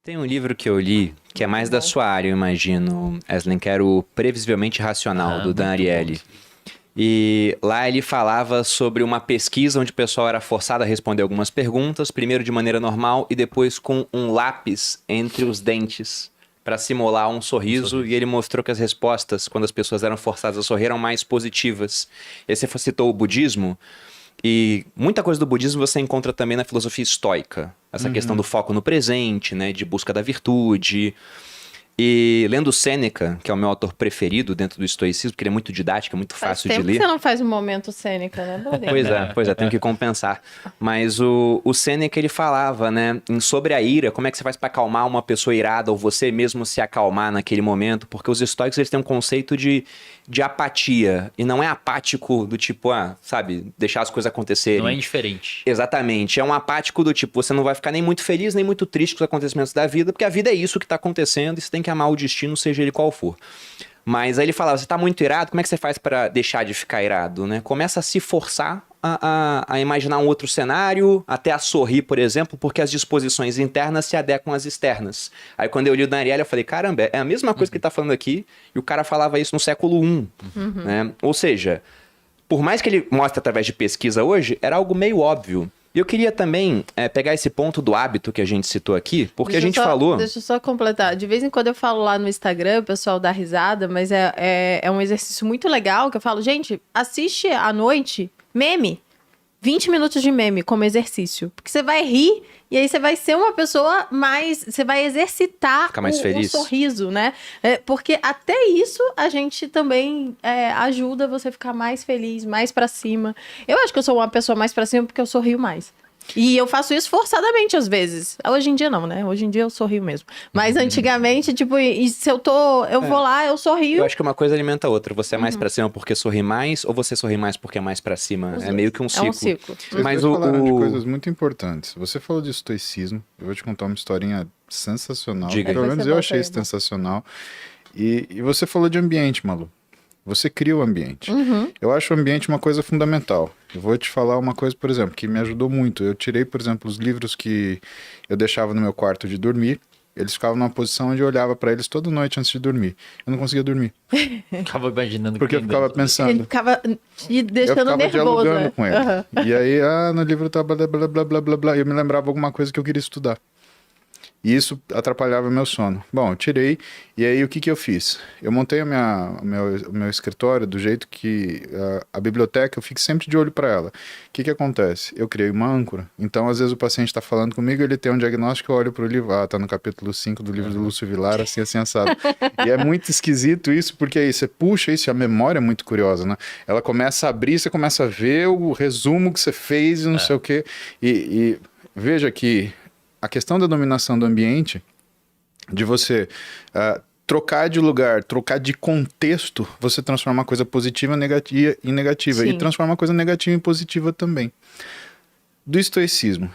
Tem um livro que eu li, que é mais da sua área, eu imagino, Eslen, que era o Previsivelmente Racional, do Dan Ariely. E lá ele falava sobre uma pesquisa onde o pessoal era forçado a responder algumas perguntas, primeiro de maneira normal e depois com um lápis entre os dentes para simular um sorriso. E ele mostrou que as respostas, quando as pessoas eram forçadas a sorrir, eram mais positivas. E aí você citou o budismo. E muita coisa do budismo você encontra também na filosofia estoica. Essa questão do foco no presente, né, de busca da virtude. E lendo Sêneca, que é o meu autor preferido dentro do estoicismo, porque ele é muito didático, é muito fácil de ler. Faz tempo que você não faz um momento Sêneca, né, Bolinha? Pois é, tenho que compensar. Mas o Sêneca, ele falava, né, sobre a ira, como é que você faz para acalmar uma pessoa irada, ou você mesmo se acalmar naquele momento, porque os estoicos, eles têm um conceito de apatia, e não é apático do tipo, sabe, deixar as coisas acontecerem. Não é indiferente. Exatamente, é um apático do tipo, você não vai ficar nem muito feliz, nem muito triste com os acontecimentos da vida, porque a vida é isso que tá acontecendo, e você tem que amar o destino, seja ele qual for. Mas aí ele falava, você tá muito irado, como é que você faz para deixar de ficar irado, né? Começa a se forçar a imaginar um outro cenário, até a sorrir, por exemplo, porque as disposições internas se adequam às externas. Aí quando eu li o Dan Ariely, eu falei, caramba, é a mesma coisa que ele tá falando aqui, e o cara falava isso no século I, né? Ou seja, por mais que ele mostre através de pesquisa hoje, era algo meio óbvio. E eu queria também pegar esse ponto do hábito que a gente citou aqui, porque a gente falou... Deixa eu só completar. De vez em quando eu falo lá no Instagram, o pessoal dá risada, mas é um exercício muito legal, que eu falo, gente, assiste à noite meme. 20 minutos de meme como exercício. Porque você vai rir e aí você vai ser uma pessoa mais... Você vai exercitar o sorriso, né? Porque até isso a gente também ajuda você a ficar mais feliz, mais pra cima. Eu acho que eu sou uma pessoa mais pra cima porque eu sorrio mais. E eu faço isso forçadamente às vezes. Hoje em dia não, né? Hoje em dia eu sorrio mesmo. Mas antigamente, tipo, e se eu vou lá, eu sorrio. Eu acho que uma coisa alimenta a outra. Você é mais pra cima porque sorri mais, ou você sorri mais porque é mais pra cima? É meio que um ciclo. É um ciclo. Vocês falaram de coisas muito importantes. Você falou de estoicismo. Eu vou te contar uma historinha sensacional. Diga. Pelo menos eu achei sensacional. E você falou de ambiente, Malu. Você cria o ambiente. Eu acho o ambiente uma coisa fundamental. Eu vou te falar uma coisa, por exemplo, que me ajudou muito. Eu tirei, por exemplo, os livros que eu deixava no meu quarto de dormir. Eles ficavam numa posição onde eu olhava para eles toda noite antes de dormir. Eu não conseguia dormir. Ficava imaginando. Porque eu ficava pensando. Ele ficava te deixando nervoso. Dialogando com ele. E aí, no livro tá blá, blá, blá, blá, blá, blá. E eu me lembrava alguma coisa que eu queria estudar. E isso atrapalhava meu sono. Bom, eu tirei, e aí o que eu fiz? Eu montei o meu escritório do jeito que a biblioteca, eu fico sempre de olho para ela. O que acontece? Eu criei uma âncora. Então, às vezes o paciente está falando comigo, ele tem um diagnóstico, eu olho para o livro, tá no capítulo 5 do livro do Lúcio Vilar, assim assado. E é muito esquisito isso, porque aí você puxa isso, e a memória é muito curiosa, né? Ela começa a abrir, você começa a ver o resumo que você fez e não sei o quê. E veja que a questão da dominação do ambiente, de você trocar de lugar, trocar de contexto, você transforma uma coisa positiva em negativa. Sim. E transforma uma coisa negativa em positiva também. Do estoicismo.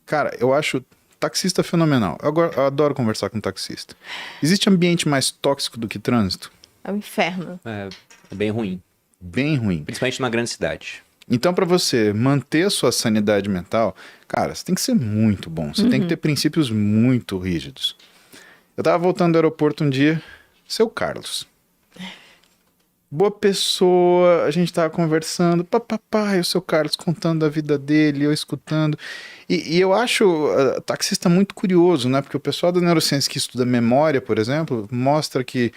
Cara, eu acho taxista fenomenal. Eu adoro conversar com taxista. Existe ambiente mais tóxico do que trânsito? É um inferno. É bem ruim. Bem ruim. Principalmente numa grande cidade. Então, para você manter a sua sanidade mental, cara, você tem que ser muito bom. Você tem que ter princípios muito rígidos. Eu tava voltando do aeroporto um dia, seu Carlos. Boa pessoa, a gente tava conversando, papapá, e o seu Carlos contando a vida dele, eu escutando. E eu acho taxista muito curioso, né? Porque o pessoal da neurociência que estuda memória, por exemplo, mostra que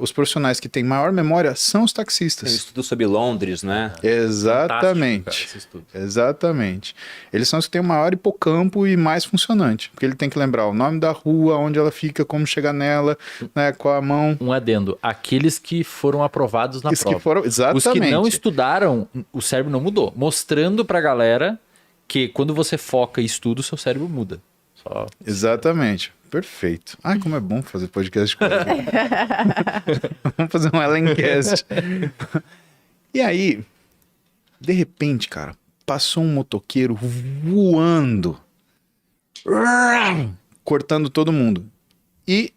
os profissionais que têm maior memória são os taxistas. Tem um estudo sobre Londres, né? Exatamente. Cara, esse estudo. Exatamente. Eles são os que têm o maior hipocampo e mais funcionante. Porque ele tem que lembrar o nome da rua, onde ela fica, como chegar nela, né? Com a mão. Um adendo. Aqueles que foram aprovados na prova. Exatamente. Os que não estudaram, o cérebro não mudou. Mostrando pra galera que quando você foca e estuda, o seu cérebro muda. Só... Exatamente. Perfeito. Ai, como é bom fazer podcast com ele. Vamos fazer um Ellencast. E aí, de repente, cara, passou um motoqueiro voando, cortando todo mundo. E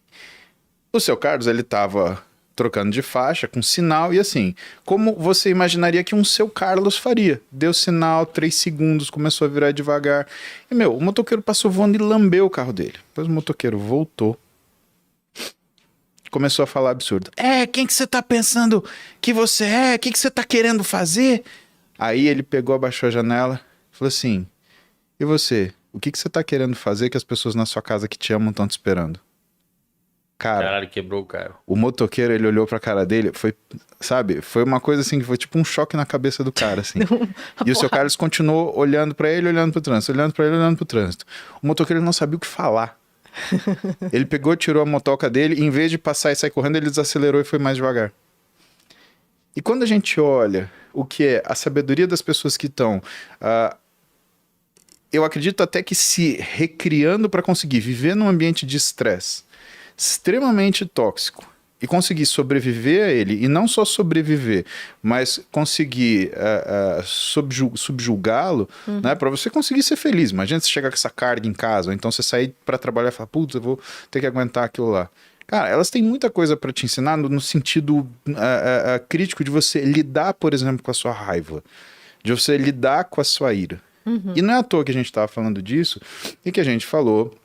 o seu Carlos, ele tava trocando de faixa, com sinal, e assim, como você imaginaria que um seu Carlos faria. Deu sinal, 3 segundos, começou a virar devagar. E, o motoqueiro passou voando e lambeu o carro dele. Depois o motoqueiro voltou. Começou a falar absurdo. Quem que você tá pensando que você é? O que você tá querendo fazer? Aí ele pegou, abaixou a janela, falou assim, e você? O que você tá querendo fazer que as pessoas na sua casa que te amam estão te esperando? Cara, Caralho, quebrou o carro. o motoqueiro, ele olhou pra cara dele, foi uma coisa assim, que foi tipo um choque na cabeça do cara, assim. E o seu Carlos continuou olhando pra ele, olhando pro trânsito, olhando pra ele, olhando pro trânsito. O motoqueiro não sabia o que falar. Ele pegou, tirou a motoca dele, e em vez de passar e sair correndo, ele desacelerou e foi mais devagar. E quando a gente olha o que é a sabedoria das pessoas que estão... eu acredito até que se recriando para conseguir viver num ambiente de estresse extremamente tóxico e conseguir sobreviver a ele, e não só sobreviver, mas conseguir subjugá-lo, né, para você conseguir ser feliz. Imagina você chegar com essa carga em casa, ou então você sair para trabalhar e falar, putz, eu vou ter que aguentar aquilo lá. Cara, elas têm muita coisa para te ensinar no sentido crítico de você lidar, por exemplo, com a sua raiva, de você lidar com a sua ira. E não é à toa que a gente estava falando disso e que a gente falou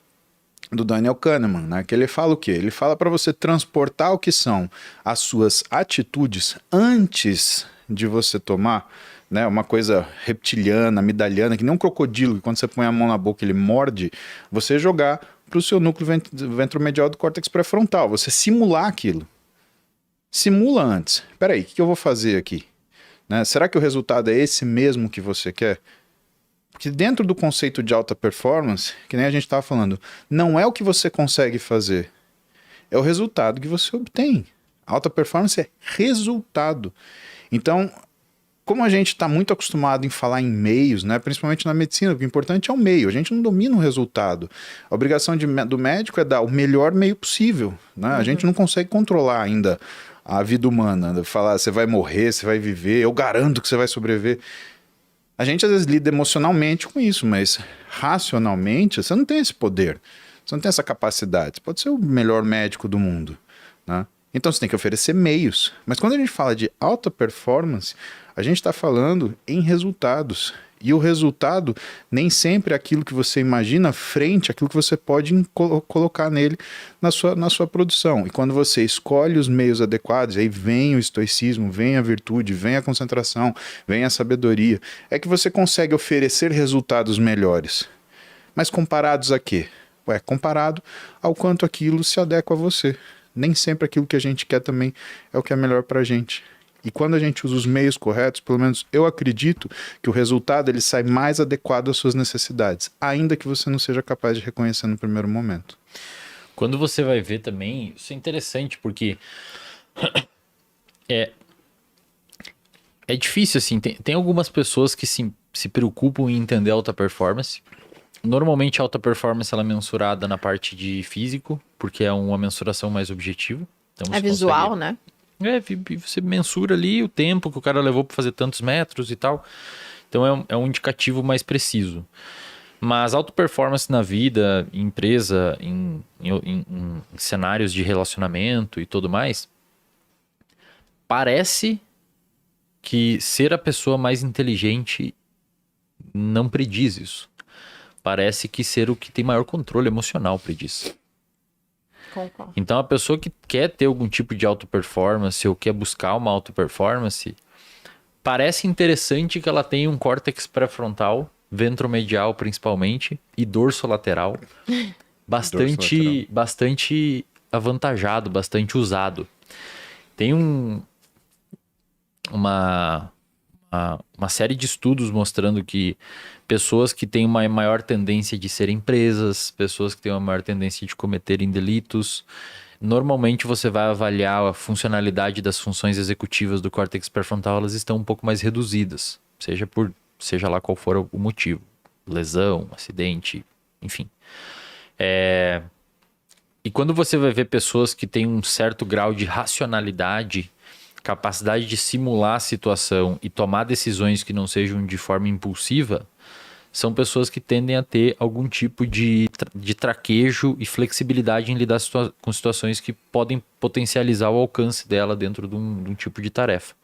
do Daniel Kahneman, né? Que ele fala o quê? Ele fala para você transportar o que são as suas atitudes antes de você tomar, né, uma coisa reptiliana, amidaliana, que nem um crocodilo, que quando você põe a mão na boca ele morde, você jogar para o seu núcleo ventromedial do córtex pré-frontal, você simular aquilo. Simula antes. Peraí, o que eu vou fazer aqui? Né? Será que o resultado é esse mesmo que você quer? Porque dentro do conceito de alta performance, que nem a gente estava falando, não é o que você consegue fazer, é o resultado que você obtém. Alta performance é resultado. Então, como a gente está muito acostumado em falar em meios, né, principalmente na medicina, o importante é o meio, a gente não domina o resultado. A obrigação do médico é dar o melhor meio possível. Né? A gente não consegue controlar ainda a vida humana, falar você vai morrer, você vai viver, eu garanto que você vai sobreviver. A gente às vezes lida emocionalmente com isso, mas racionalmente você não tem esse poder, você não tem essa capacidade. Você pode ser o melhor médico do mundo, né? Então você tem que oferecer meios. Mas quando a gente fala de alta performance, a gente está falando em resultados. E o resultado nem sempre é aquilo que você imagina frente àquilo que você pode colocar nele na sua produção. E quando você escolhe os meios adequados, aí vem o estoicismo, vem a virtude, vem a concentração, vem a sabedoria, é que você consegue oferecer resultados melhores. Mas comparados a quê? Comparado ao quanto aquilo se adequa a você. Nem sempre aquilo que a gente quer também é o que é melhor para a gente. E quando a gente usa os meios corretos, pelo menos eu acredito que o resultado ele sai mais adequado às suas necessidades, ainda que você não seja capaz de reconhecer no primeiro momento. Quando você vai ver também, isso é interessante, porque é difícil, assim, tem algumas pessoas que se preocupam em entender a alta performance. Normalmente a alta performance ela é mensurada na parte de físico, porque é uma mensuração mais objetiva. Então, é visual, né? Você mensura ali o tempo que o cara levou para fazer tantos metros e tal. Então é um indicativo mais preciso. Mas alta performance na vida, em empresa, em cenários de relacionamento e tudo mais, parece que ser a pessoa mais inteligente não prediz isso. Parece que ser o que tem maior controle emocional prediz. Concordo. Então, a pessoa que quer ter algum tipo de auto performance ou quer buscar uma auto performance, parece interessante que ela tenha um córtex pré-frontal, ventromedial principalmente, e dorso lateral bastante avantajado, bastante usado. Tem uma série de estudos mostrando que pessoas que têm uma maior tendência de serem presas, pessoas que têm uma maior tendência de cometerem delitos, normalmente você vai avaliar a funcionalidade das funções executivas do córtex pré-frontal, elas estão um pouco mais reduzidas, seja lá qual for o motivo, lesão, acidente, enfim. E quando você vai ver pessoas que têm um certo grau de racionalidade, capacidade de simular a situação e tomar decisões que não sejam de forma impulsiva, são pessoas que tendem a ter algum tipo de traquejo e flexibilidade em lidar com situações que podem potencializar o alcance dela dentro de um tipo de tarefa.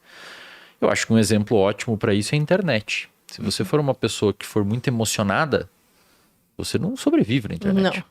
Eu acho que um exemplo ótimo para isso é a internet. Se você for uma pessoa que for muito emocionada, você não sobrevive na internet.